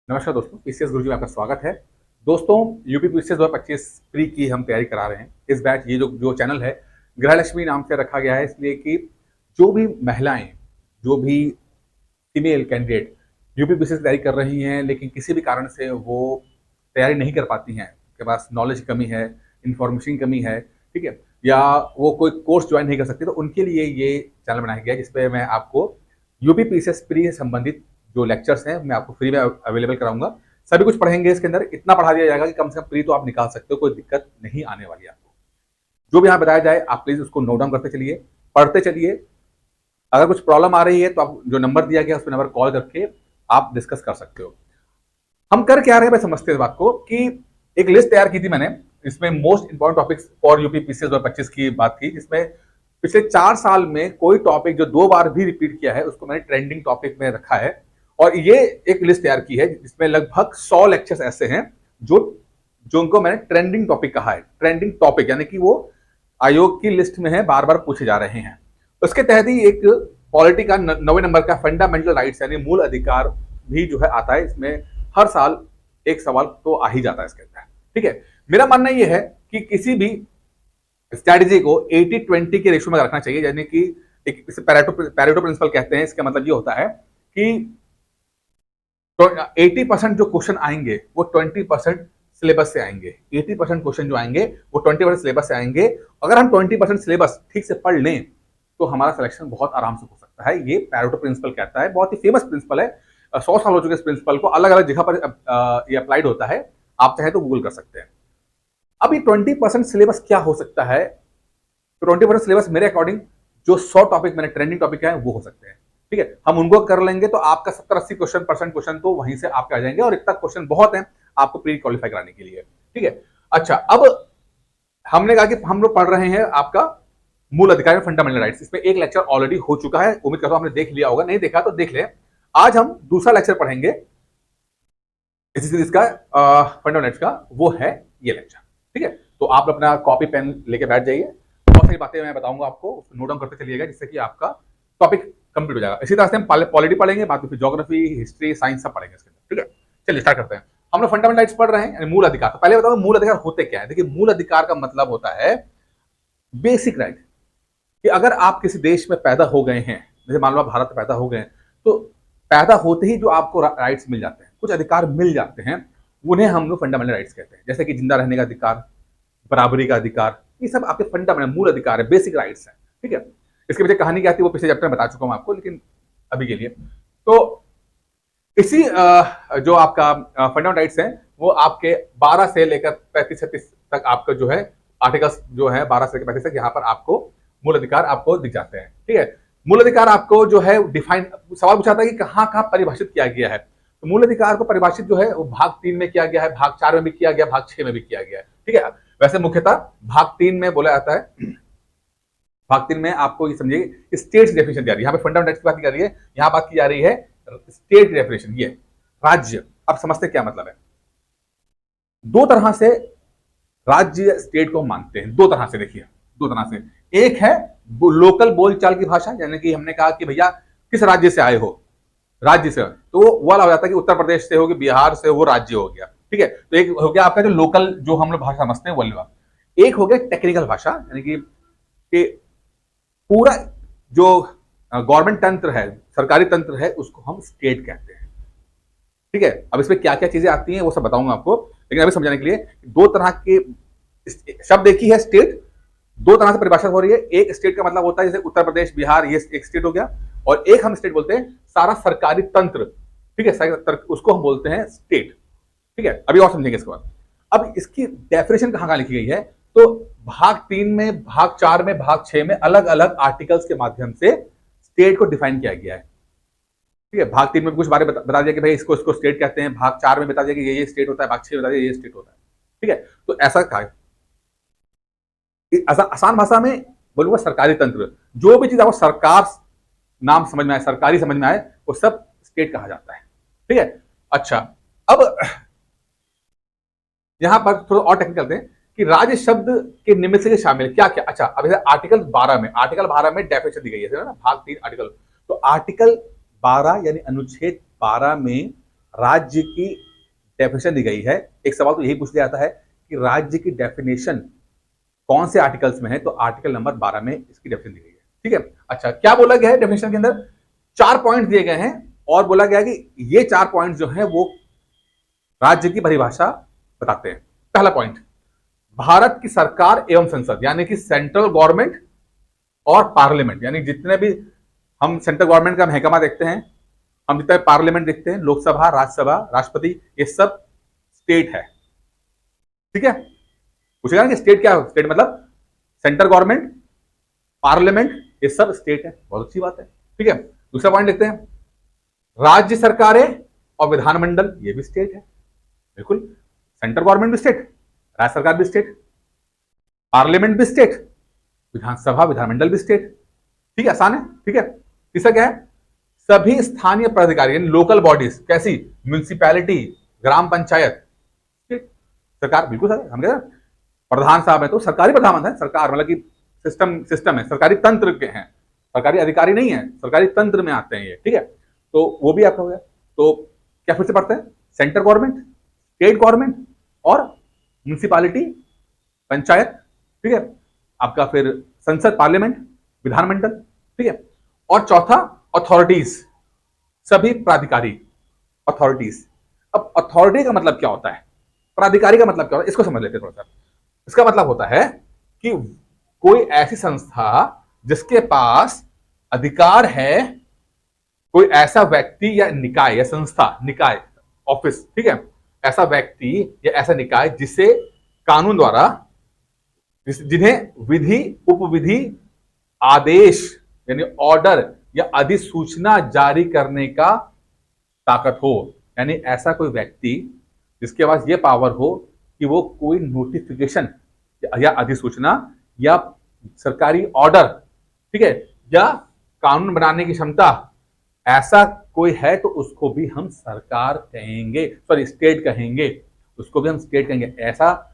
नमस्कार दोस्तों, पीसीएस गुरुजी में आपका स्वागत है। दोस्तों, यूपी पीसीएस 2025 प्री की हम तैयारी करा रहे हैं। इस बैच ये जो चैनल है गृहलक्ष्मी नाम से रखा गया है, इसलिए कि जो भी महिलाएं, जो भी फीमेल कैंडिडेट यूपी पीसीएस की तैयारी कर रही हैं लेकिन किसी भी कारण से वो तैयारी नहीं कर पाती हैं, उनके पास नॉलेज की कमी है, इन्फॉर्मेशन की कमी है, ठीक है, या वो कोई कोर्स ज्वाइन नहीं कर सकती, तो उनके लिए ये चैनल बनाया गया है जिसपे मैं आपको यूपी पीसीएस प्री से संबंधित जो लेक्चर्स हैं मैं आपको फ्री में अवेलेबल कराऊंगा। सभी कुछ पढ़ेंगे इसके अंदर, इतना पढ़ा दिया जाएगा कि कम से कम प्री तो आप निकाल सकते हो, कोई दिक्कत नहीं आने वाली है आपको। जो भी यहाँ बताया जाए आप प्लीज उसको नोट डाउन करते चलिए, पढ़ते चलिए। अगर कुछ प्रॉब्लम आ रही है तो आप जो नंबर दिया गया उस पर नंबर कॉल करके आप डिस्कस कर सकते हो। हम कर क्या रहे हैं, समझते हैं इस बात को कि एक लिस्ट तैयार की थी मैंने, इसमें most important topics for UP PCS 2025 की बात की, जिसमें पिछले 4 साल में कोई टॉपिक जो 2 बार भी रिपीट किया है उसको मैंने ट्रेंडिंग टॉपिक में रखा है। और ये एक लिस्ट तैयार की है जिसमें लगभग 100 लेक्चर्स ऐसे हैं जो जो उनको मैंने ट्रेंडिंग टॉपिक कहा है। ट्रेंडिंग टॉपिक यानी कि वो आयोग की लिस्ट में है, बार बार पूछे जा रहे हैं। उसके तहत ही एक पॉलिटी का 9वें नंबर का फंडामेंटल राइट्स यानी मूल अधिकार भी जो है आता है। इसमें हर साल एक सवाल तो आ ही जाता है इसके अंदर, ठीक है। मेरा मानना यह है कि किसी भी स्ट्रैटेजी को 80-20 के रेशियो में रखना चाहिए, यानी कि एक पैरेटो प्रिंसिपल कहते हैं। इसका मतलब ये होता है कि 80% जो क्वेश्चन आएंगे वो 20% सिलेबस से आएंगे। 80% क्वेश्चन जो आएंगे वो 20% सिलेबस से आएंगे। अगर हम 20% सिलेबस ठीक से पढ़ लें तो हमारा सिलेक्शन बहुत आराम से हो सकता है। ये पैरेटो प्रिंसिपल कहता है, बहुत ही फेमस प्रिंसिपल है। 100 साल हो चुके इस प्रिंसिपल को, अलग अलग जगह पर ये अप्लाइड होता है, आप चाहे तो गूगल कर सकते हैं। अब ये 20% सिलेबस क्या हो सकता है? तो 20% सिलेबस मेरे अकॉर्डिंग जो 100 टॉपिक मैंने ट्रेंडिंग टॉपिक है वो हो सकते हैं, ठीक है। हम उनको कर लेंगे तो आपका 70-80 क्वेश्चन तो वहीं से आपके आ जाएंगे, और इतना क्वेश्चन बहुत है आपको प्री क्वालिफाई कराने के लिए, ठीक है। अच्छा, अब हमने कहा कि हम लोग पढ़ रहे हैं आपका मूल अधिकार फंडामेंटल राइट्स। इसमें एक लेक्चर ऑलरेडी हो चुका है, उम्मीद करता हूं आपने देख लिया होगा, नहीं देखा तो देख ले। आज हम दूसरा लेक्चर पढ़ेंगे इसी सीरीज का, फंडामेंटल्स का, वो है ये लेक्चर, ठीक है। तो आप अपना कॉपी पेन लेके बैठ जाइए, बहुत सारी बातें मैं बताऊंगा आपको, उसको नोट डाउन करते चलिएगा जिससे कि आपका टॉपिक कंप्लीट हो जाएगा। इसी तरह से हम पॉलिटी पढ़ेंगे, बाद में फिर ज्योग्राफी, हिस्ट्री, साइंस सब पढ़ेंगे इसके अंदर, ठीक है। चलिए स्टार्ट करते हैं। हम लोग फंडामेंटल राइट्स पढ़ रहे हैं, यानी मूल अधिकार। तो पहले बताओ मूल अधिकार होते क्या है। देखिए, मूल अधिकार का मतलब होता है बेसिक राइट, कि अगर आप किसी देश में पैदा हो गए हैं, जैसे मान लो आप भारत में पैदा हो गए हैं, तो पैदा होते ही जो आपको राइट्स मिल जाते हैं, कुछ अधिकार मिल जाते हैं, उन्हें हम लोग फंडामेंटल राइट्स कहते हैं। जैसे कि जिंदा रहने का अधिकार, बराबरी का अधिकार, ये सब आपके फंडामेंटल मूल अधिकार है, बेसिक राइट्स है, ठीक है। इसके पीछे कहानी क्या आती है वो पिछले चैप्टर में बता चुका हूं आपको, लेकिन अभी के लिए तो इसी जो आपका फंडामेंटल राइट्स है वो आपके 12 से लेकर 35-36 तक आपका जो है आर्टिकल्स जो है 12 से लेकर 35 तक यहाँ पर आपको मूल अधिकार आपको दिख जाते हैं, ठीक है। मूल अधिकार आपको जो है डिफाइन, सवाल पूछा था कि कहाँ कहाँ परिभाषित किया गया है। तो मूल अधिकार को परिभाषित जो है वो भाग 3 में किया गया है, भाग 4 में भी किया गया, भाग 6 में भी किया गया है, ठीक है। वैसे मुख्यतः भाग 3 में बोला जाता है, भाग 3 में आपको ये समझिए स्टेट डेफिनेशन दी जा रही है। यहाँ पे फंडामेंटल की बात की जा रही है, यहाँ बात की जा रही है स्टेट डेफिनेशन, ये राज्य। अब समझते क्या मतलब है। दो तरह से राज्य स्टेट को मानते हैं, दो तरह से, देखिए दो तरह से। एक है लोकल बोलचाल की भाषा, यानी कि हमने कहा कि भैया किस राज्य से आए हो, राज्य से, तो वो वाला हो जाता है कि उत्तर प्रदेश से हो, कि बिहार से, वो राज्य हो गया, ठीक है। तो एक हो गया आपका जो लोकल, जो हम लोग भाषा समझते हैं वो। एक हो गया टेक्निकल भाषा, यानी कि पूरा जो गवर्नमेंट तंत्र है, सरकारी तंत्र है, उसको हम स्टेट कहते हैं, ठीक है। अब इसमें क्या क्या चीजें आती हैं वो सब बताऊंगा आपको, लेकिन अभी समझाने के लिए दो तरह के शब्द एक ही है, स्टेट दो तरह से परिभाषित हो रही है। एक स्टेट का मतलब होता है जैसे उत्तर प्रदेश, बिहार, ये एक स्टेट हो गया, और एक हम स्टेट बोलते हैं सारा सरकारी तंत्र, ठीक है, उसको हम बोलते हैं स्टेट, ठीक है। अभी और समझेंगे इसके बाद। अब इसकी डेफिनेशन कहां कहां लिखी गई है, तो भाग 3 में, भाग 4 में, भाग 6 में अलग अलग आर्टिकल्स के माध्यम से स्टेट को डिफाइन किया गया है, ठीक है। भाग 3 में कुछ बारे बता दिया कि भाई इसको इसको स्टेट कहते हैं, भाग 4 में बता दिया कि ये स्टेट होता है, भाग 6 में बता दिया ये स्टेट होता है, ठीक है। तो ऐसा कहा है। आसान भाषा में बोलूंगा सरकारी तंत्र, जो भी चीज आपको सरकार नाम समझ में आए, सरकारी समझ में आए, वो सब स्टेट कहा जाता है, ठीक है। अच्छा, अब यहां पर थोड़ा और टेक्निकल करते हैं कि राज्य शब्द के निम्न से शामिल क्या क्या। अच्छा, अब आर्टिकल 12 में डेफिनेशन दी गई है ना, भाग 3 आर्टिकल। तो आर्टिकल 12 यानी अनुच्छेद 12 में राज्य की डेफिनेशन दी गई है। एक सवाल तो यही पूछ लिया जाता है कि राज्य की डेफिनेशन कौन से आर्टिकल्स में है, तो आर्टिकल नंबर 12 में इसकी डेफिनेशन दी गई है। ठीक है, अच्छा क्या बोला गया है डेफिनेशन के अंदर? 4 पॉइंट दिए गए हैं और बोला गया कि ये 4 पॉइंट जो है वो राज्य की परिभाषा बताते हैं। पहला पॉइंट, भारत की सरकार एवं संसद, यानी कि सेंट्रल गवर्नमेंट और पार्लियामेंट, यानी जितने भी हम सेंट्रल गवर्नमेंट का महकमा देखते हैं, हम जितने पार्लियामेंट देखते हैं, लोकसभा, राज्यसभा, राष्ट्रपति, ये सब स्टेट है। ठीक है, पूछेगा ना कि स्टेट क्या है? स्टेट मतलब सेंट्रल गवर्नमेंट, पार्लियामेंट, ये सब स्टेट है। बहुत अच्छी बात है। ठीक है, दूसरा पॉइंट देखते हैं, राज्य सरकारें और विधानमंडल, ये भी स्टेट है। बिल्कुल, सेंट्रल गवर्नमेंट भी स्टेट, राज्य सरकार भी स्टेट, पार्लियामेंट भी स्टेट, विधानसभा विधानमंडल भी स्टेट। ठीक है, आसान है। ठीक है, तीसरा क्या है, सभी स्थानीय प्राधिकारी यानी लोकल बॉडीज, कैसी? म्यूनिसिपैलिटी, ग्राम पंचायत, सरकार। बिल्कुल सर, हम कहते हैं प्रधान साहब है तो सरकारी प्रधान है, सरकार मतलब कि सिस्टम है, सरकारी तंत्र के हैं, सरकारी अधिकारी नहीं है, सरकारी तंत्र में आते हैं ये। ठीक है, तो वो भी आपका हो गया। तो क्या फिर से पढ़ते हैं, सेंट्रल गवर्नमेंट, स्टेट गवर्नमेंट और म्यूनिसिपैलिटी, पंचायत। ठीक है, आपका फिर संसद, पार्लियामेंट, विधानमंडल। ठीक है, और चौथा अथॉरिटीज, सभी प्राधिकारी, अथॉरिटीज। अब अथॉरिटी का मतलब क्या होता है, प्राधिकारी का मतलब क्या होता है, इसको समझ लेते हैं थोड़ा सा। इसका मतलब होता है कि कोई ऐसी संस्था जिसके पास अधिकार है, कोई ऐसा व्यक्ति या निकाय या संस्था, निकाय, ऑफिस, ठीक है, ऐसा व्यक्ति या ऐसा निकाय जिसे कानून द्वारा, जिन्हें विधि, उपविधि, आदेश यानी ऑर्डर या अधिसूचना जारी करने का ताकत हो। यानी ऐसा कोई व्यक्ति जिसके पास ये पावर हो कि वो कोई नोटिफिकेशन या अधिसूचना या सरकारी ऑर्डर, ठीक है, या कानून बनाने की क्षमता, ऐसा कोई है तो उसको भी हम सरकार कहेंगे, सॉरी स्टेट कहेंगे, उसको भी हम स्टेट कहेंगे। ऐसा,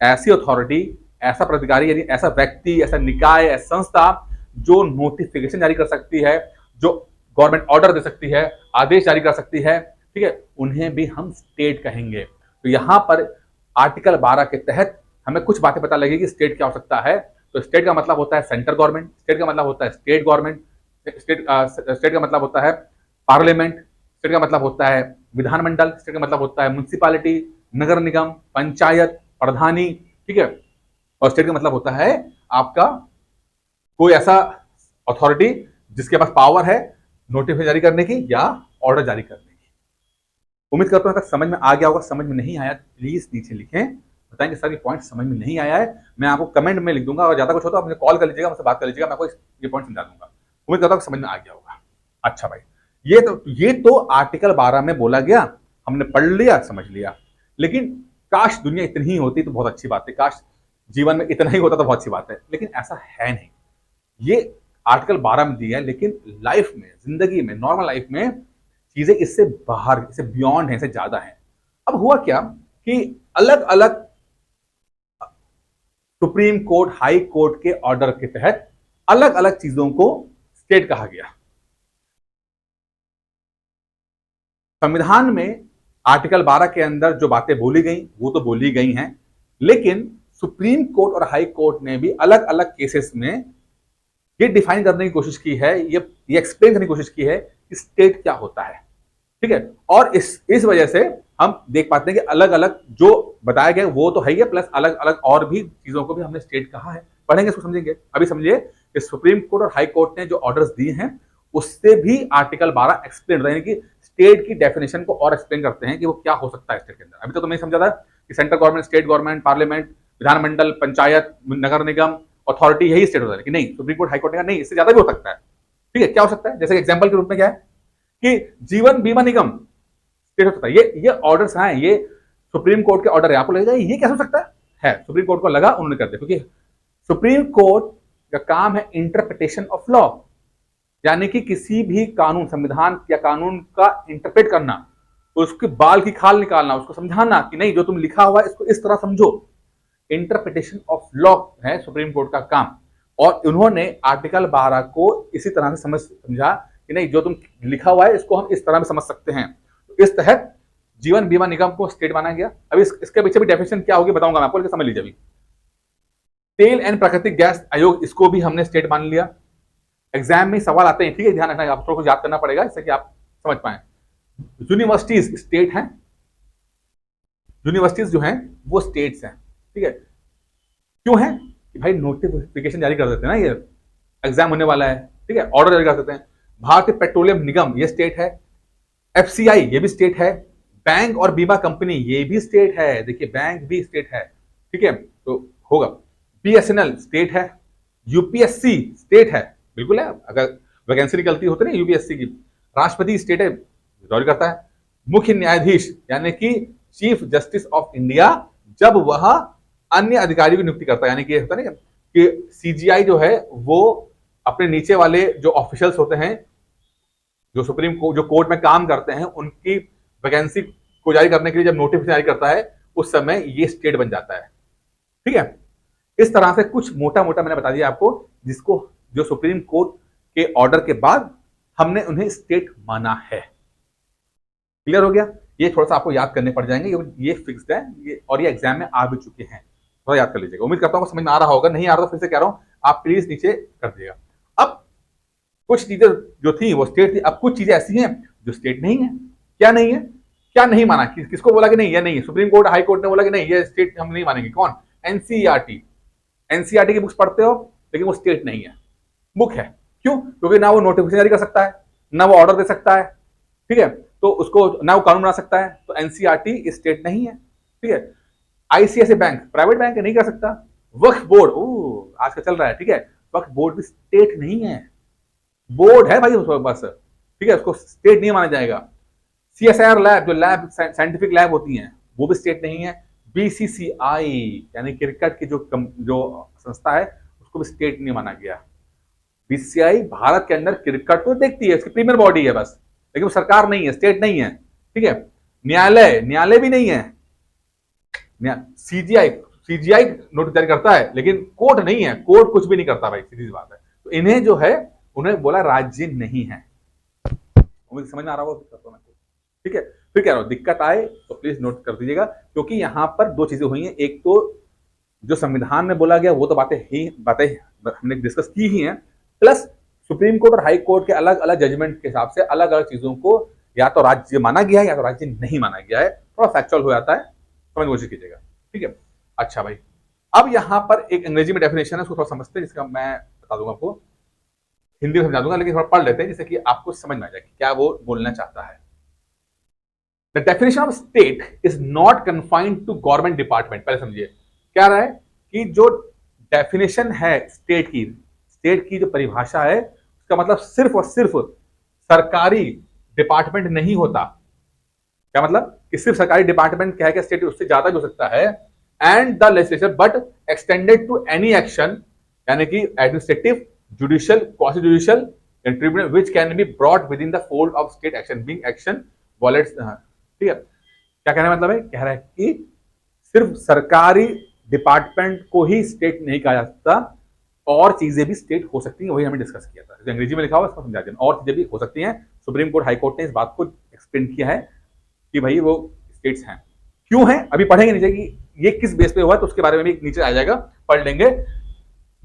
ऐसी अथॉरिटी, ऐसा प्राधिकारी यानी ऐसा व्यक्ति, ऐसा निकाय, ऐसा संस्था जो नोटिफिकेशन जारी कर सकती है, जो गवर्नमेंट ऑर्डर दे सकती है, आदेश जारी कर सकती है, ठीक है, उन्हें भी हम स्टेट कहेंगे। तो यहां पर आर्टिकल 12 के तहत हमें कुछ बातें पता लगेगी स्टेट क्या हो सकता है। तो स्टेट का मतलब होता है सेंट्रल गवर्नमेंट, स्टेट का मतलब होता है स्टेट गवर्नमेंट, स्टेट का मतलब होता है पार्लियामेंट, स्टेट का मतलब होता है विधानमंडल, स्टेट का मतलब होता है म्यूनिसिपैलिटी, नगर निगम, पंचायत, प्रधानी, ठीक है, और स्टेट का मतलब होता है आपका कोई ऐसा अथॉरिटी जिसके पास पावर है नोटिफिकेशन जारी करने की या ऑर्डर जारी करने की। उम्मीद करता हूं तक समझ में आ गया होगा। समझ में नहीं आया प्लीज नीचे लिखें, बताएंगे सर ये पॉइंट समझ में नहीं आया है, मैं आपको कमेंट में लिख दूंगा, और ज्यादा कुछ हो तो आप मुझे कॉल कर लीजिएगा, मुझसे बात कर लीजिएगा, मैं आपको ये पॉइंट समझा दूंगा। उम्मीद करता हूं समझ में आ गया होगा। अच्छा भाई, ये तो आर्टिकल 12 में बोला गया, हमने पढ़ लिया, समझ लिया। लेकिन काश दुनिया इतनी ही होती तो बहुत अच्छी बात है, काश जीवन में इतना ही होता तो बहुत अच्छी बात है, लेकिन ऐसा है नहीं। ये आर्टिकल 12 में दिया है, लेकिन लाइफ में, जिंदगी में, नॉर्मल लाइफ में चीजें इससे बाहर, इससे बियॉन्ड है, इससे ज्यादा है। अब हुआ क्या कि अलग अलग सुप्रीम कोर्ट, हाई कोर्ट के ऑर्डर के तहत अलग अलग चीजों को स्टेट कहा गया। संविधान में आर्टिकल 12 के अंदर जो बातें बोली गई वो तो बोली गई हैं, लेकिन सुप्रीम कोर्ट और हाई कोर्ट ने भी अलग अलग केसेस में ये डिफाइन करने की कोशिश की है, ये एक्सप्लेन करने की कोशिश की है कि स्टेट क्या होता है। ठीक है, और इस वजह से हम देख पाते हैं कि अलग अलग जो बताया गया वो तो है ही है, प्लस अलग अलग और भी चीजों को भी हमने स्टेट कहा है। पढ़ेंगे इसको, समझेंगे। अभी समझिए कि सुप्रीम कोर्ट और हाई कोर्ट ने जो ऑर्डर्स दिए हैं उससे भी आर्टिकल 12 एक्सप्लेन होता है, यानी कि स्टेट की डेफिनेशन को और एक्सप्लेन करते हैं कि वो क्या हो सकता है स्टेट के अंदर। अभी तो तुमने समझा था कि central government, state government, parliament, विधानमंडल, पंचायत, नगर निगम, अथॉरिटी, यही स्टेट होता है। कि नहीं, सुप्रीम कोर्ट, हाई कोर्ट ने कहा नहीं, इससे ज्यादा भी हो सकता है। ठीक है, क्या हो सकता है? जैसे एग्जाम्पल के रूप में क्या है कि जीवन बीमा निगम स्टेट हो सकता है। ये ऑर्डर्स हैं, ये सुप्रीम कोर्ट के ऑर्डर है, आपको लगेगा ये कैसे हो सकता है? सुप्रीम कोर्ट को लगा, उन्होंने कर दिया, क्योंकि सुप्रीम कोर्ट का काम है इंटरप्रिटेशन ऑफ लॉ, यानी कि किसी भी कानून, संविधान या कानून का इंटरप्रेट करना, उसके बाल की खाल निकालना, उसको समझाना कि नहीं जो तुम लिखा हुआ है इसको इस तरह समझो। इंटरप्रिटेशन ऑफ लॉ है सुप्रीम कोर्ट का काम, और उन्होंने आर्टिकल 12 को इसी तरह से समझा कि नहीं जो तुम लिखा हुआ है इसको हम इस तरह में समझ सकते हैं। तो इस तहत जीवन बीमा निगम को स्टेट माना गया। अभी इसके पीछे भी डेफिनेशन क्या होगी बताऊंगा मैं आपको, लेकिन समझ लीजिए। अभी तेल एंड प्राकृतिक गैस आयोग, इसको भी हमने स्टेट मान लिया। एग्जाम में सवाल आते हैं, ठीक है, ध्यान रखना, आपको कुछ याद करना पड़ेगा जिससे कि आप समझ पाए। यूनिवर्सिटीज स्टेट हैं, यूनिवर्सिटीज जो हैं वो स्टेट्स हैं, ठीक है। क्यों है कि भाई नोटिफिकेशन जारी कर देते हैं ना, ये एग्जाम होने वाला है, ठीक है, ऑर्डर जारी कर देते हैं। भारतीय पेट्रोलियम निगम ये स्टेट है, एफसीआई ये भी स्टेट है, बैंक और बीमा कंपनी ये भी स्टेट है, देखिए बैंक भी स्टेट है, ठीक है, तो होगा। बीएसएनएल स्टेट है, यूपीएससी स्टेट है, बिल्कुल है, अगर वैकेंसी निकलती होती है ना यूपीएससी की। राष्ट्रपति स्टेट है, जारी करता है। मुख्य न्यायाधीश यानी कि चीफ जस्टिस ऑफ इंडिया, जब वह अन्य अधिकारियों की नियुक्ति करता है, यानी कि होता है ना कि सीजीआई जो है वो अपने नीचे वाले जो ऑफिशियल्स होते हैं, जो सुप्रीम कोर्ट जो कोर्ट में काम करते हैं, उनकी वैकेंसी को जारी करने के लिए जब नोटिफिकेशन जारी करता है, उस समय ये स्टेट बन जाता है, ठीक है। इस तरह से कुछ मोटा मोटा मैंने बता दिया आपको, जिसको जो सुप्रीम कोर्ट के ऑर्डर के बाद हमने उन्हें स्टेट माना है। क्लियर हो गया? ये थोड़ा सा आपको याद करने पड़ जाएंगे, ये फिक्स्ड है, ये और ये एग्जाम में आ भी चुके हैं, थोड़ा याद कर लीजिएगा। उम्मीद करता हूँ समझ में आ रहा होगा, नहीं आ रहा तो फिर से कह रहा हूं, आप प्लीज नीचे कर दीजिएगा। अब कुछ चीजें जो थी वो स्टेट थी, अब कुछ चीजें ऐसी हैं जो स्टेट नहीं है। क्या नहीं है? क्या नहीं माना? किसको बोला कि नहीं, ये नहीं है? सुप्रीम कोर्ट, हाई कोर्ट ने बोला कि नहीं, ये स्टेट हम नहीं मानेंगे। कौन? एनसीईआरटी। एनसीईआरटी की बुक्स पढ़ते हो, लेकिन वो स्टेट नहीं है, बुक है। क्यों? क्योंकि ना वो नोटिफिकेशन जारी कर सकता है, ना वो ऑर्डर दे सकता है, ठीक है, तो उसको ना वो कानून बना सकता है, तो एनसीईआरटी स्टेट नहीं है, ठीक है। आईसीआईसी बैंक प्राइवेट बैंक है, नहीं कर सकता। वक्फ बोर्ड, आज का चल रहा है, ठीक है, वक्फ बोर्ड भी स्टेट नहीं है, बोर्ड है भाई उसको बस, ठीक है, उसको स्टेट नहीं माना जाएगा। सीएसआईआर लैब, जो लैब साइंटिफिक लैब होती हैं, वो भी स्टेट नहीं है। बीसीसीआई यानी क्रिकेट की जो संस्था है, उसको भी स्टेट नहीं माना गया। बीसीसीआई भारत के अंदर क्रिकेट तो देखती है, इसकी प्रीमियर बॉडी है बस, लेकिन वो सरकार नहीं है, स्टेट नहीं है, ठीक है। न्यायालय भी नहीं है। सीजीआई नोटिस जारी करता है, लेकिन कोर्ट नहीं है, कोर्ट कुछ भी नहीं करता भाई, सीधी सी बात है। तो इन्हें जो है, उन्हें बोला राज्य नहीं है। मुझे समझ में आ रहा होगा, ठीक है। फिर कह रहा हूं, दिक्कत आए तो प्लीज नोट कर दीजिएगा, क्योंकि यहां पर दो चीजें हुई हैं। एक तो जो संविधान में बोला गया वो तो बातें हमने डिस्कस की ही हैं, प्लस सुप्रीम कोर्ट और हाई कोर्ट के अलग अलग जजमेंट के हिसाब से अलग अलग चीजों को या तो राज्य माना गया है या तो राज्य नहीं माना गया है। थोड़ा फैक्चुअल हो जाता है, समझ कोशिश कीजिएगा, ठीक है। अच्छा भाई, अब यहां पर एक अंग्रेजी में डेफिनेशन है, उसको थोड़ा समझते हैं, जिसका मैं बता दूंगा आपको, हिंदी में समझा दूंगा, लेकिन थोड़ा पढ़ लेते हैं जिससे कि आपको समझ में आ जाए कि क्या वो बोलना चाहता है। The definition of state is not confined to government department. पहले समझिए क्या रहा है कि जो डेफिनेशन है स्टेट की जो परिभाषा है, उसका मतलब सिर्फ और सिर्फ सरकारी डिपार्टमेंट नहीं होता। क्या मतलब? कि सिर्फ सरकारी डिपार्टमेंट क्या है कि स्टेट, उससे ज्यादा भी हो सकता है। And the legislature but extended to any action, यानी कि administrative, judicial, quasi judicial tribunal which can be brought within the fold of state action being action wallets. ठीक है, क्या कहने का मतलब है? कह रहा है कि सिर्फ सरकारी डिपार्टमेंट को ही स्टेट नहीं कहा जा सकता, और चीजें भी स्टेट हो सकती हैं, वही हमने डिस्कस किया था। अंग्रेजी में लिखा हुआ इसको समझा दें, और चीजें भी हो सकती हैं। सुप्रीम कोर्ट, हाई कोर्ट ने इस बात को एक्सप्लेन किया है कि भाई वो स्टेट्स हैं। क्यों हैं अभी पढ़ेंगे नीचे कि ये किस बेस पे हुआ, तो उसके बारे में भी नीचे आ जाएगा, पढ़ लेंगे।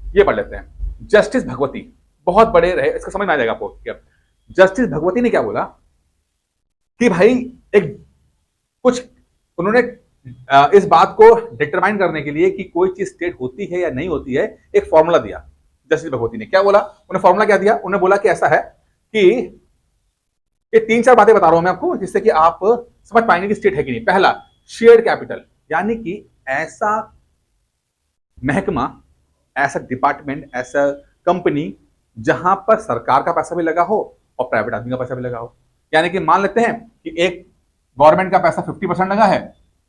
ये पढ़ लेते हैं। जस्टिस भगवती, बहुत बड़े रहे, इसका समझ में आ जाएगा आपको। क्या जस्टिस भगवती ने क्या बोला कि भाई एक कुछ उन्होंने इस बात को डिटरमाइन करने के लिए कि कोई चीज स्टेट होती है या नहीं होती है, एक फॉर्मूला दिया। जस्टिस भगवती ने क्या बोला? उन्हें फॉर्मूला क्या दिया? उन्हें बोला कि ऐसा है कि ये 3-4 बातें बता रहा हूं मैं आपको, जिससे कि आप समझ पाएंगे कि स्टेट है कि नहीं। पहला, शेयर्ड कैपिटल, यानी कि ऐसा महकमा, ऐसा डिपार्टमेंट, ऐसा कंपनी जहां पर सरकार का पैसा भी लगा हो और प्राइवेट आदमी का पैसा भी लगा हो। यानी कि मान लेते हैं कि एक गवर्नमेंट का पैसा 50% लगा है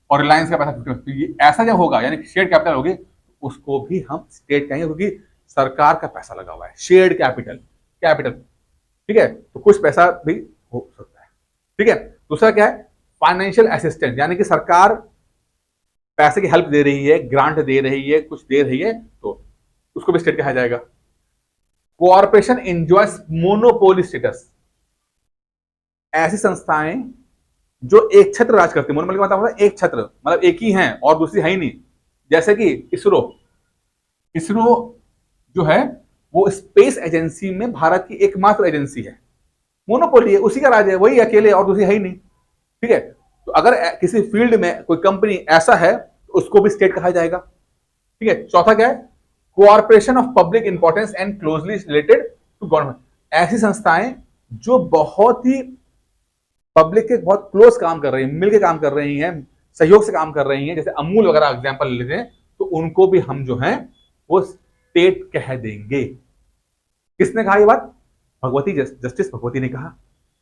और रिलायंस का पैसा 50%, ऐसा जब होगा यानी शेयर कैपिटल होगी, उसको भी हम स्टेट कहेंगे, क्योंकि सरकार का पैसा लगा हुआ है। शेयर्ड कैपिटल, ठीक है, तो कुछ पैसा भी हो सकता है, ठीक है। दूसरा क्या है? फाइनेंशियल असिस्टेंस, यानी कि सरकार पैसे की हेल्प दे रही है, ग्रांट दे रही है, कुछ दे रही है, तो उसको भी स्टेट कहा जाएगा। कॉर्पोरेशन एंजॉयज मोनोपोली स्टेटस, ऐसी संस्थाएं जो एक छत्र राज करती है, मोनोपोली का मतलब एक छत्र, मतलब एक ही है और दूसरी है ही नहीं। जैसे कि इसरो, इसरो जो है वो स्पेस एजेंसी में भारत की एकमात्र एजेंसी है, मोनोपोली है, उसी का राज है, वही अकेले और दूसरी है ही नहीं। ठीक है, तो अगर किसी फील्ड में कोई कंपनी ऐसा है तो उसको भी स्टेट कहा जाएगा। ठीक है, चौथा क्या है, cooperation of public importance and closely related to government, ऐसी संस्थाएं जो बहुत ही पब्लिक के बहुत क्लोज काम कर रही हैं, मिलकर काम कर रही हैं, सहयोग से काम कर रही हैं, जैसे अमूल वगैरह एग्जांपल लेते हैं, तो उनको भी हम जो है वो स्टेट कह देंगे। किसने कहा ये बात? भगवती, जस्टिस भगवती ने कहा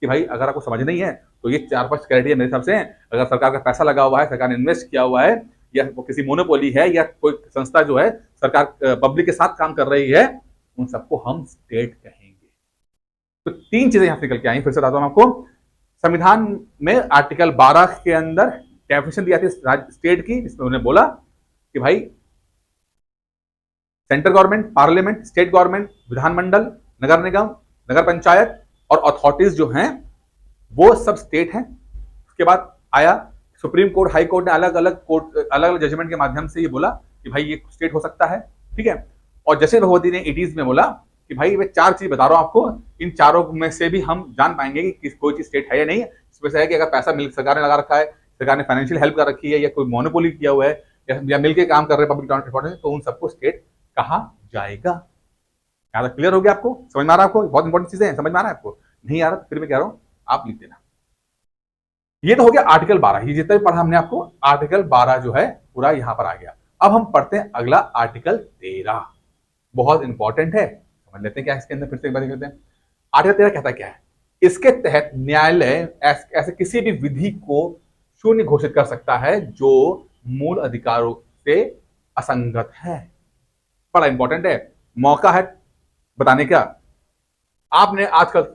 कि भाई अगर आपको समझ नहीं है तो ये 4-5 क्राइटेरिया मेरे हिसाब से हैं। अगर सरकार का पैसा लगा हुआ है, सरकार ने इन्वेस्ट किया हुआ है, या वो किसी मोनोपोली है, या कोई संस्था जो है सरकार पब्लिक के साथ काम कर रही है, उन सबको हम स्टेट कहेंगे। तो 3 चीजें यहां से निकल के आई, फिर से बताता हूं आपको। संविधान में आर्टिकल 12 के अंदर डेफिनेशन दिया थी स्टेट की, जिसमें उन्होंने बोला कि भाई central government, parliament, state government, विधानमंडल, नगर निगम, नगर पंचायत और अथॉरिटीज जो हैं वो सब स्टेट हैं। उसके बाद आया सुप्रीम कोर्ट, हाई कोर्ट ने अलग अलग जजमेंट के माध्यम से ये बोला कि भाई ये स्टेट हो सकता है। ठीक है, और जैसे भगवती ने 80s में बोला कि भाई मैं 4 चीज बता रहा हूं आपको, इन चारों में से भी हम जान पाएंगे कि कोई चीज स्टेट है या नहीं। इसमें से है कि अगर पैसा मिल सरकार ने लगा रखा है, सरकार ने फाइनेंशियल हेल्प कर रखी है, या कोई मोनोपोली किया हुआ है, या मिलकर काम कर रहे हैं पब्लिक ट्रांसपोर्ट, तो उन सबको स्टेट कहा जाएगा। यहां तक क्लियर हो गया आपको? समझ में आ रहा है आपको? बहुत इंपॉर्टेंट चीजें हैं, समझ में आ रहा है आपको? नहीं आ रहा तो फिर मैं कह रहा हूं आप लिख देना। ये तो हो गया आर्टिकल 12, ये जितना भी पढ़ा हमने आपको, आर्टिकल 12 जो है पूरा यहां पर आ गया। अब हम पढ़ते हैं अगला आर्टिकल 13, बहुत इंपॉर्टेंट है, समझ लेते हैं क्या इसके अंदर, फिर से एक बार देखते हैं। आर्टिकल 13 कहता क्या है? इसके तहत न्यायालय ऐसे किसी भी विधि को शून्य घोषित कर सकता है जो मूल अधिकारों से असंगत है। बड़ा इंपॉर्टेंट है, मौका है बताने का। आपने आजकल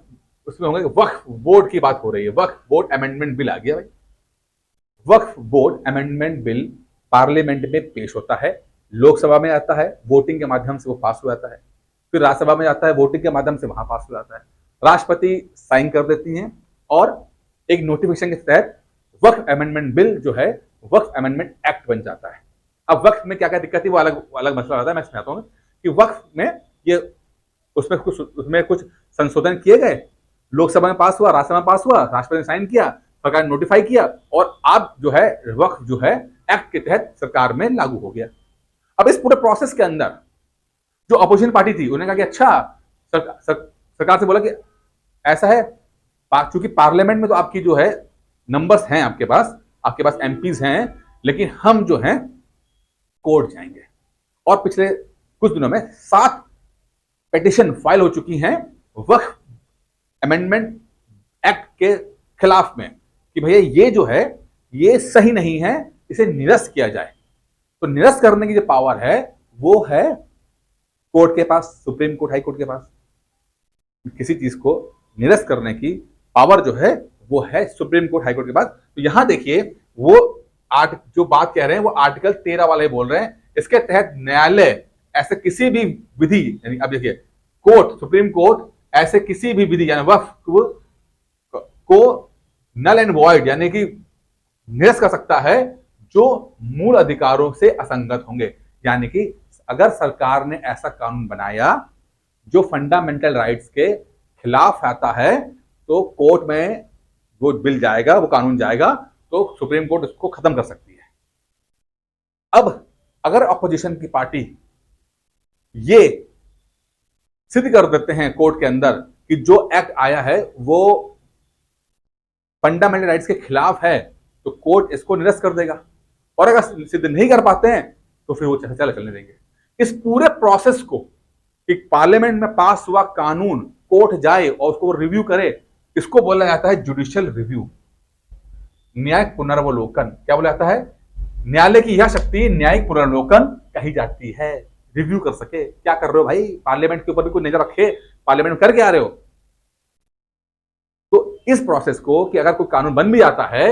उसमें होंगे वक्फ बोर्ड की बात हो रही है, वक्फ बोर्ड अमेंडमेंट बिल आ गया भाई। वक्फ बोर्ड अमेंडमेंट बिल पार्लियामेंट में पेश होता है, लोकसभा में आता है, वोटिंग के माध्यम से वो पास हो जाता है, फिर राज्यसभा में जाता है, वोटिंग के माध्यम से वहां पास हो जाता है, राष्ट्रपति साइन कर देती हैं, और एक नोटिफिकेशन के तहत वक्फ अमेंडमेंट बिल जो है वक्फ अमेंडमेंट एक्ट बन जाता है। अब वक्फ में क्या क्या दिक्कत थी वो अलग अलग मसला होता है, मैं समझाता हूँ कि वक्फ में ये उसमें कुछ संशोधन किए गए, लोकसभा में पास हुआ, राज्यसभा में पास हुआ, राष्ट्रपति ने साइन किया, सरकार ने नोटिफाई किया, और अब जो है वक्फ जो है एक्ट के तहत सरकार में लागू हो गया। अब इस पूरे प्रोसेस के अंदर जो अपोजिशन पार्टी थी उन्होंने कहा कि अच्छा, सरकार से बोला कि ऐसा है, चूंकि पार्लियामेंट में तो आपकी जो है नंबर्स हैं, आपके पास एमपीज हैं, लेकिन हम जो हैं कोर्ट जाएंगे। और पिछले कुछ दिनों में 7 पिटीशन फाइल हो चुकी हैं वक्फ अमेंडमेंट एक्ट के खिलाफ में कि भैया ये जो है ये सही नहीं है, इसे निरस्त किया जाए। तो निरस्त करने की जो पावर है वो है कोर्ट के पास, सुप्रीम कोर्ट, हाई कोर्ट के पास। किसी चीज को निरस्त करने की पावर जो है वो है सुप्रीम कोर्ट, हाई कोर्ट के पास। तो यहां देखिए वो जो बात कह रहे हैं वो आर्टिकल 13 वाले बोल रहे हैं। इसके तहत न्यायालय ऐसे किसी भी विधि, यानी अब देखिए कोर्ट, सुप्रीम कोर्ट ऐसे किसी भी विधि यानी वक्फ को नल एंड वॉइड यानी कि निरस्त कर सकता है जो मूल अधिकारों से असंगत होंगे। यानी कि अगर सरकार ने ऐसा कानून बनाया जो फंडामेंटल राइट्स के खिलाफ आता है तो कोर्ट में वो बिल जाएगा, वो कानून जाएगा, तो सुप्रीम कोर्ट उसको खत्म कर सकती है। अब अगर अपोजिशन की पार्टी ये सिद्ध कर देते हैं कोर्ट के अंदर कि जो एक्ट आया है वो फंडामेंटल राइट्स के खिलाफ है, तो कोर्ट इसको निरस्त कर देगा। और अगर सिद्ध नहीं कर पाते हैं तो फिर वो चलने देंगे। इस पूरे प्रोसेस को कि पार्लियामेंट में पास हुआ कानून कोर्ट जाए और उसको रिव्यू करे, इसको बोला जाता है जुडिशियल रिव्यू, न्यायिक पुनर्वलोकन। क्या बोला जाता है? न्यायालय की यह शक्ति न्यायिक पुनर्वलोकन कही जाती है, रिव्यू कर सके। क्या कर रहे हो भाई, पार्लियामेंट के ऊपर भी कोई नजर रखे, पार्लियामेंट में करके आ रहे हो। तो इस प्रोसेस को कि अगर कोई कानून बन भी आता है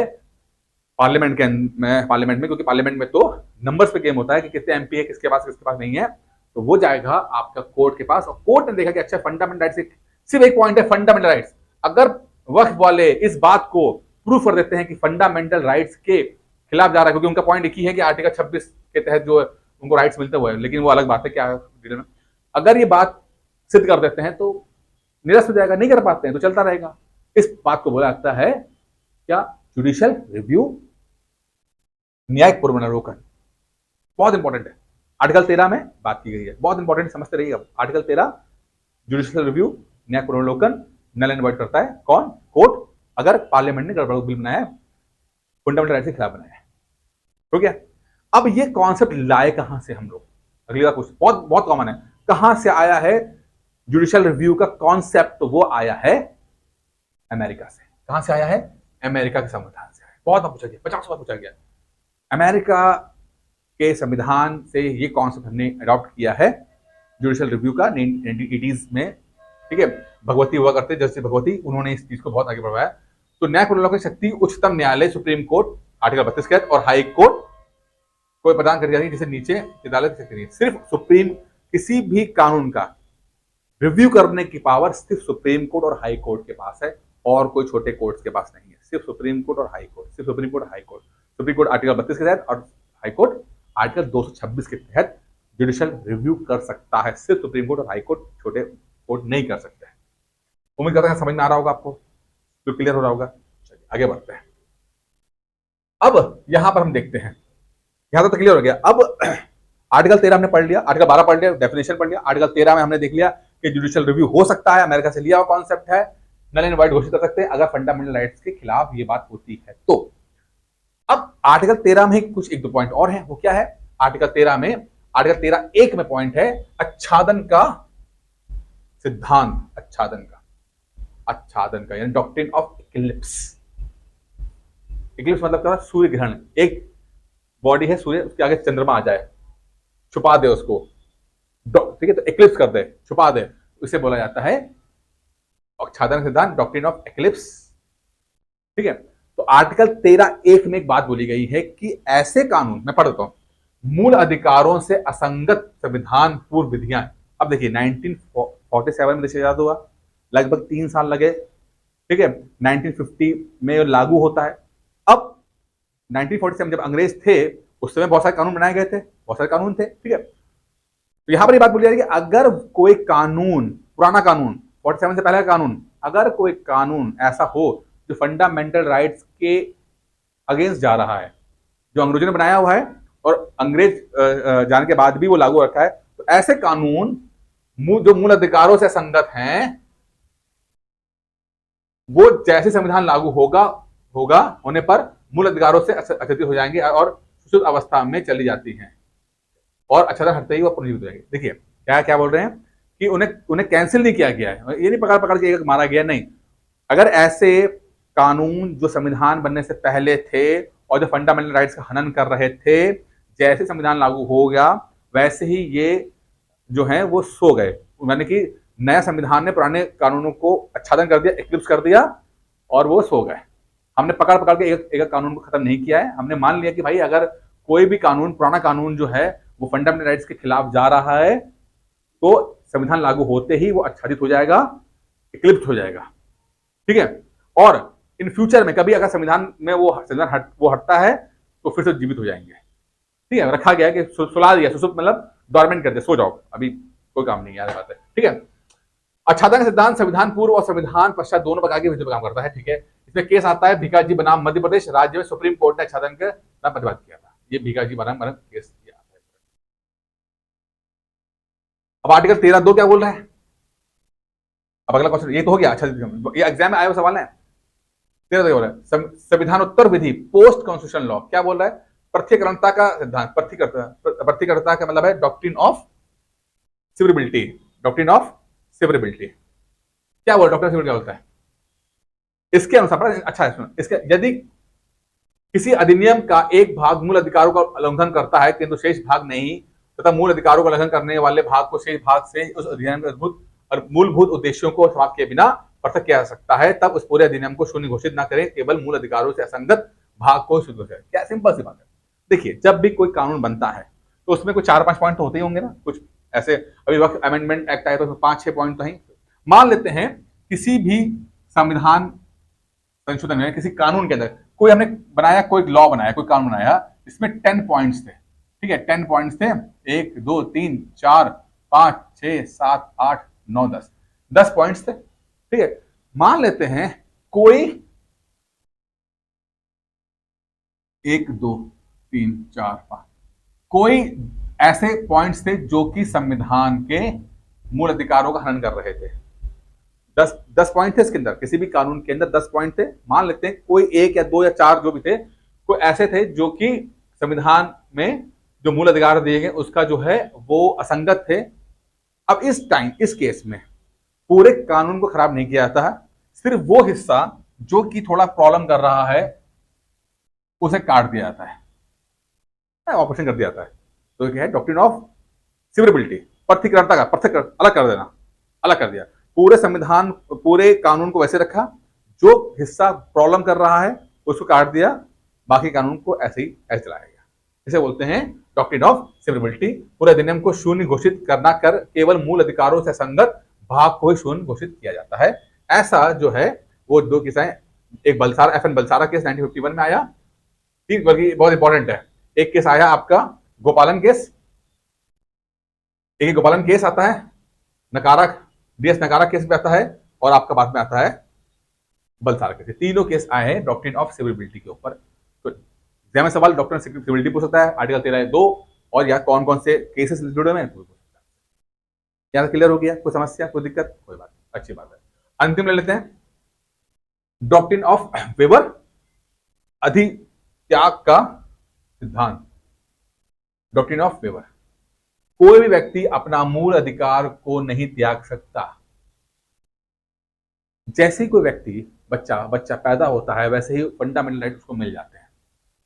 पार्लियामेंट में, क्योंकि पार्लियामेंट में तो नंबर्स पे गेम होता है कि कितने एमपी है, किसके पास नहीं है, तो वो जाएगा आपका कोर्ट के पास, और कोर्ट ने देखा कि अच्छा फंडामेंटल राइट्स, सिर्फ एक पॉइंट है फंडामेंटल राइट्स। अगर वक्फ वाले इस बात को प्रूफ कर देते हैं कि फंडामेंटल राइट्स के खिलाफ जा रहा है, क्योंकि उनका पॉइंट एक ही है कि आर्टिकल 26 के तहत जो उनको राइट्स मिलते हुए, लेकिन वो अलग बात है क्या है। अगर ये बात सिद्ध कर देते हैं तो निरस्त हो जाएगा, नहीं कर पाते हैं तो चलता रहेगा। इस बात को बोला जाता है क्या, जुडिशियल रिव्यू, न्यायिक पूर्वावलोकन। बहुत इंपॉर्टेंट है, आर्टिकल 13 में बात की गई है, बहुत इंपॉर्टेंट, समझते रहिएगा। आर्टिकल 13 जुडिशियल रिव्यू, न्यायिक पूर्वावलोकन, नल एंड वॉइड करता है कौन, कोर्ट, अगर पार्लियामेंट ने गड़बड़ बिल बनाया है, फंडामेंटल राइट के खिलाफ बनाया है। हो गया। अब ये कॉन्सेप्ट लाए कहां से हम लोग, अगली बार क्वेश्चन बहुत बहुत कॉमन है, कहां से आया है जुडिशियल रिव्यू का कॉन्सेप्ट? तो वो आया है अमेरिका से। कहां से आया है? अमेरिका के संविधान से आया। बहुत बार पूछा गया, 50 बार पूछा गया। अमेरिका के संविधान से ये कॉन्सेप्ट हमने अडॉप्ट किया है जुडिशियल रिव्यू का 1980s में। ठीक है, भगवती हुआ करते, जस्टिस भगवती, उन्होंने इस चीज को बहुत आगे बढ़ाया। तो न्याय पूर्वावलोकन की शक्ति उच्चतम न्यायालय, सुप्रीम कोर्ट, आर्टिकल 32 के तहत, और हाई कोर्ट को प्रदान कर जाती है, जिसे नीचे अदालत की शक्ति नहीं। सिर्फ सुप्रीम, किसी भी कानून का रिव्यू करने की पावर सिर्फ सुप्रीम कोर्ट और हाई कोर्ट के पास है, और कोई छोटे कोर्ट्स के पास नहीं है। सिर्फ सुप्रीम कोर्ट और हाई कोर्ट, सिर्फ supreme court, high court. Supreme court article 32 के तहत और हाई कोर्ट आर्टिकल 226 के तहत जुडिशियल रिव्यू कर सकता है। सिर्फ सुप्रीम कोर्ट और हाई कोर्ट, छोटे कोर्ट नहीं कर सकते हैं। उम्मीद करते हैं समझ में आ रहा होगा आपको, तो क्लियर हो रहा होगा। चलिए आगे बढ़ते हैं। अब यहां पर हम देखते हैं, यहां तो क्लियर हो गया। अब आर्टिकल 13 हमने पढ़ लिया, आर्टिकल 12 पढ़ लिया, डेफिनेशन पढ़ लिया। आर्टिकल 13 में हमने देख लिया कि जुडिशियल रिव्यू हो सकता है, अमेरिका से लिया हुआ कॉन्सेप्ट है, नल एंड वॉइड घोषित कर सकते हैं अगर फंडामेंटल राइट्स के खिलाफ ये बात होती है तो। अब आर्टिकल 13 में कुछ एक दो पॉइंट और हैं, वो क्या है? आर्टिकल 13 में, आर्टिकल 13(1) में पॉइंट है आच्छादन का सिद्धांत, आच्छादन का यानी डॉक्ट्रिन ऑफ इक्लिप्स। इक्लिप्स मतलब क्या? सूर्य ग्रहण। एक बॉडी है सूर्य, उसके आगे चंद्रमा आ जाए, छुपा दे उसको, ठीक है, तो इक्लिप्स कर दे, छुपा दे, इसे बोला जाता है आच्छादन सिद्धांत, डॉक्ट्रिन ऑफ इक्लिप्स। ठीक है, तो आर्टिकल 13(1) में एक बात बोली गई है कि ऐसे कानून, मैं पढ़ देता हूं, मूल अधिकारों से असंगत संविधान पूर्व विधियां। अब देखिए 1947 में देश आजाद हुआ, लगभग 3 साल लगे। ठीक है, 1950 में लागू होता है। अब 1947 जब अंग्रेज थे, उस समय बहुत सारे कानून बनाए गए थे, बहुत सारे कानून थे। ठीक है, तो यहां पर ये बात बोली जा रही है कि अगर कोई कानून, पुराना कानून, 47 से पहले का कानून, अगर कोई कानून ऐसा हो जो फंडामेंटल राइट्स के अगेंस्ट जा रहा है, जो अंग्रेजों ने बनाया हुआ है और अंग्रेज जाने के बाद भी वो लागू रखा है, तो ऐसे कानून जो मूल अधिकारों से संगत हैं, वो जैसे संविधान लागू होने पर मूल अधिकारों से अक्षतित हो जाएंगे और सुषुप्त अवस्था में चली जाती हैं, और अच्छा हटते ही वो पुनर्जीवित हो जाएंगे। देखिए क्या क्या बोल रहे हैं कि उन्हें कैंसिल नहीं किया गया है, ये नहीं पकड़ के एक मारा गया, नहीं। अगर ऐसे कानून जो संविधान बनने से पहले थे और जो फंडामेंटल राइट्स का हनन कर रहे थे, जैसे संविधान लागू हो गया वैसे ही ये जो है वो सो गए, यानी कि नया संविधान ने पुराने कानूनों को आच्छादन कर दिया, इक्लिप्स कर दिया, और वो सो गए। हमने पकड़ के एक कानून को खत्म नहीं किया है। हमने मान लिया कि भाई अगर कोई भी कानून, पुराना कानून जो है वो फंडामेंटल राइट्स के खिलाफ जा रहा है, तो संविधान लागू होते ही वो आच्छादित हो जाएगा, इक्लिप्स हो जाएगा। ठीक है, और इन फ्यूचर में कभी अगर संविधान में वो हटता है तो फिर से जीवित हो जाएंगे। ठीक है, रखा गया है कि सुला दिया, सुसुप्त मतलब डॉर्मेंट कर दिया, सो जाओ, अभी कोई काम नहीं, याद बात है। ठीक है, आच्छादन सिद्धांत संविधान पूर्व और संविधान पश्चात दोनों प्रकार के विधि पर काम करता है। ठीक है, इसमें केस आता है भिकाजी बनाम मध्य प्रदेश राज्य में सुप्रीम कोर्ट ने आच्छादन के प्रतिवाद किया था। ये भिकाजी बनाम केस किया। अब आर्टिकल 13(2) क्या बोल रहा है? अब अगला क्वेश्चन ये तो हो गया, अच्छा ये एग्जाम में आया हुआ सवाल है। 13(2) बोल रहा है संविधानोत्तर विधि, पोस्ट कॉन्स्टिट्यूशन लॉ। क्या बोल रहा है? प्रत्यकरणता का सिद्धांत, प्रत्यकरणता का मतलब है डॉक्ट्रिन ऑफ सिवरेबिलिटी, डॉक्ट्रिन ऑफ सिवरेबिलिटी। क्या बोल डॉक्टर सिवरेबिलिटी क्या होता है? इसके अनुसार, अच्छा है सुनो, इसके यदि किसी अधिनियम का एक भाग मूल अधिकारों का उल्लंघन करता है किंतु शेष भाग नहीं, तथा मूल अधिकारों का उल्लंघन करने वाले भाग को शेष भाग से उस अधिनियम के अद्भुत और मूलभूत उद्देश्यों को समाप्त किए बिना पृथक किया जा सकता है, तब उस पूरे अधिनियम को शून्य घोषित न करें, केवल मूल अधिकारों से असंगत भाग को शुद्ध करें। क्या सिंपल सी बात है। देखिए जब भी कोई कानून बनता है तो उसमें कुछ 4-5 पॉइंट तो होते ही होंगे ना, कुछ ऐसे। अभी वक्त अमेंडमेंट एक्ट आया तो उसमें 5-6 पॉइंट तो हैं। मान लेते हैं किसी भी संविधान संशोधन है किसी कानून के अंदर, कोई हमने बनाया, कोई लॉ बनाया, कोई कानून बनाया, इसमें 10 पॉइंट्स थे, ठीक है, 10 पॉइंट्स थे, 1 2 3 4 5 6 7 8 9 10 पॉइंट्स थे, ठीक है। मान लेते हैं कोई 1 2 3 4 5 कोई ऐसे पॉइंट्स थे जो कि संविधान के मूल अधिकारों का हनन कर रहे थे। 10 पॉइंट थे इसके अंदर, किसी भी कानून के अंदर 10 पॉइंट थे। मान लेते हैं कोई 1 या 2 या 4 जो भी थे, कोई ऐसे थे जो कि संविधान में जो मूल अधिकार दिए गए उसका जो है वो असंगत थे। अब इस टाइम इस केस में पूरे कानून को खराब नहीं किया जाता है, सिर्फ वो हिस्सा जो कि थोड़ा प्रॉब्लम कर रहा है उसे काट दिया जाता है, ऑपरेशन कर दिया जाता है। तो क्या है, डॉक्ट्रिन ऑफ सिवरेबिलिटी, पृथकता का पृथक अलग कर देना, अलग कर दिया। पूरे संविधान पूरे कानून को वैसे रखा, जो हिस्सा प्रॉब्लम कर रहा है उसको काट दिया, बाकी कानून को ऐसे ही ऐसे चलाया गया। इसे बोलते हैं डॉक्ट्रिन ऑफ सिवरेबिलिटी। पूरे अधिनियम को शून्य घोषित करना कर केवल मूल अधिकारों से संगत भाग को ही शून्य घोषित किया जाता है। ऐसा जो है वो 2 केस हैं, एक बलसारा FN बलसारा केस 1951 में आया, ठीक, बल्कि बहुत इंपॉर्टेंट है। एक केस आया आपका गोपालन केस, एक गोपालन केस आता है, नकारा DS नकारा केस भी आता है, और आपका बाद में आता है बलसारा केस। तीनों केस आए हैं डॉक्ट्रिन ऑफ सिवरेबिलिटी के ऊपर। तो एग्जाम में सवाल डॉक्ट्रिन ऑफ सिवरेबिलिटी पूछ सकता है, आर्टिकल 13(2) और या कौन कौन से केसेस जुड़े हुए हैं। यहाँ क्लियर हो गया? कोई समस्या, कोई दिक्कत? कोई बात, अच्छी बात है। अंतिम ले लेते हैं, डॉक्ट्रिन ऑफ वेबर, अधित्याग का सिद्धांत। डॉक्ट्रिन ऑफ वेबर, कोई भी व्यक्ति अपना मूल अधिकार को नहीं त्याग सकता। जैसे ही कोई व्यक्ति बच्चा पैदा होता है, वैसे ही फंडामेंटल राइट उसको मिल जाते हैं।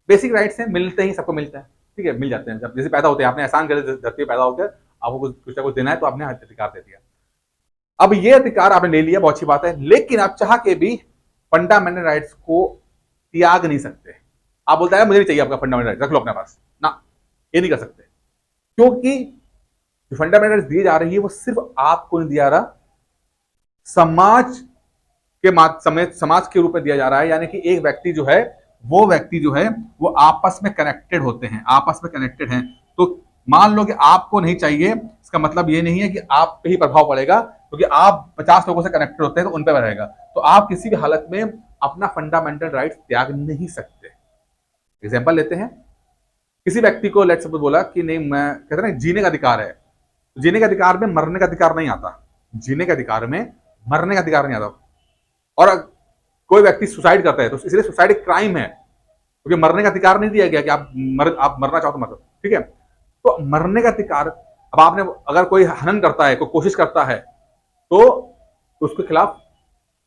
बेसिक राइट्स हैं, मिलते ही सबको मिलता है, ठीक है, मिल जाते हैं। जब जैसे पैदा होते हैं, आपने एहसान कर धरती में पैदा होकर आपको कुछ ना कुछ देना है, तो आपने अधिकार दे दिया। अब ये अधिकार आपने ले लिया, बहुत अच्छी बात है, लेकिन आप चाह के भी फंडामेंटल राइट्स को त्याग नहीं सकते। आप बोलते हैं मुझे नहीं चाहिए आपका फंडामेंटल राइट, रख लो अपने पास ना, ये नहीं कर सकते, क्योंकि जो फंडामेंटल राइट्स दी जा रही है वो सिर्फ आपको नहीं दिया रहा, समाज के रूप में दिया जा रहा है। यानी कि एक व्यक्ति जो है वो आपस में कनेक्टेड होते हैं, आपस में कनेक्टेड हैं। तो मान लो कि आपको नहीं चाहिए, इसका मतलब ये नहीं है कि आप पे ही प्रभाव पड़ेगा, क्योंकि आप 50 लोगों से कनेक्टेड होते हैं तो उन पर रहेगा। तो आप किसी भी हालत में अपना फंडामेंटल राइट्स त्याग नहीं सकते। एग्जाम्पल लेते हैं, किसी व्यक्ति को लेट्स सपोज बोला कि नहीं, मैं कहते हैं जीने का अधिकार है, जीने के अधिकार में मरने का अधिकार नहीं आता, जीने के अधिकार में मरने का अधिकार नहीं आता। और कोई व्यक्ति सुसाइड करता है तो इसलिए सुसाइड एक क्राइम है, क्योंकि मरने का अधिकार नहीं दिया गया कि आप मरना चाहो तो मर, ठीक है। तो मरने का अधिकार, अब आपने अगर कोई हनन करता है, कोई कोशिश करता है, तो उसके खिलाफ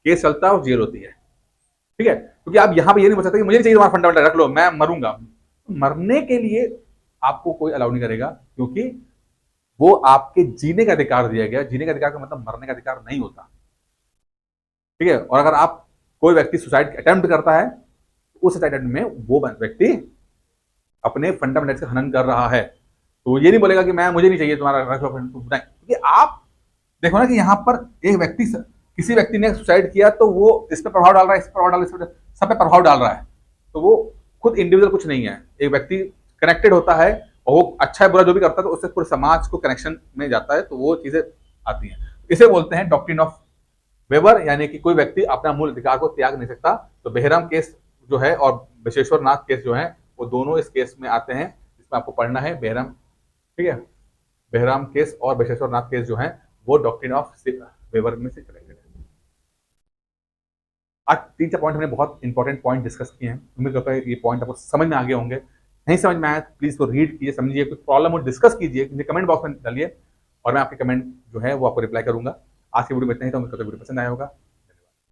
केस चलता है और जेल होती है, ठीक है। क्योंकि आप यहां पे ये नहीं बोल सकते कि मुझे नहीं चाहिए तुम्हारा फंडामेंटल, रख लो, मैं मरूंगा। मरने के लिए आपको कोई अलाउ नहीं करेगा, क्योंकि वो आपके जीने का अधिकार दिया गया। जीने का अधिकार का मतलब मरने का अधिकार नहीं होता, ठीक है। और अगर आप कोई व्यक्ति सुसाइड अटेम्प्ट करता है, उस अटेम्प्ट में वो व्यक्ति अपने फंडामेंटल्स का हनन कर रहा है, तो ये नहीं बोलेगा कि मुझे नहीं चाहिए तुम्हारा, रख लो, क्योंकि आप देखो ना कि यहाँ पर एक व्यक्ति, किसी व्यक्ति ने सुसाइड किया तो वो इस पर प्रभाव डाल रहा है, इस पर प्रभाव डाल रहा है, सब पे प्रभाव डाल रहा है। तो वो खुद इंडिविजुअल कुछ नहीं है, एक व्यक्ति कनेक्टेड होता है, और वो अच्छा है बुरा जो भी करता है तो उससे पूरे समाज को कनेक्शन में जाता है, तो वो चीजें आती हैं। इसे बोलते हैं डॉक्ट्रिन ऑफ वेबर, यानी कि कोई व्यक्ति अपना मूल अधिकार को त्याग नहीं सकता। तो बेहराम केस जो है और बशेश्वर नाथ केस जो है, वो दोनों इस केस में आते हैं, इसमें आपको पढ़ना है बेहराम, ठीक है। बेहराम केस और बशेश्वर नाथ केस जो है वो डॉक्ट्रिन ऑफ वेबर में से चले गए। आज 3-4 पॉइंट हमने बहुत इंपॉर्टेंट पॉइंट डिस्कस किए हैं। उम्मीद करता है ये पॉइंट आपको समझ में आ गए होंगे। नहीं समझ में आया प्लीज तो रीड कीजिए, समझिए, कुछ प्रॉब्लम हो डिस्कस कीजिए, कमेंट बॉक्स में डालिए, और मैं आपके कमेंट जो है वो आपको रिप्लाई करूंगा। आज की वीडियो में इतना ही, तो उम्मीद करता हूं वीडियो पसंद आया होगा।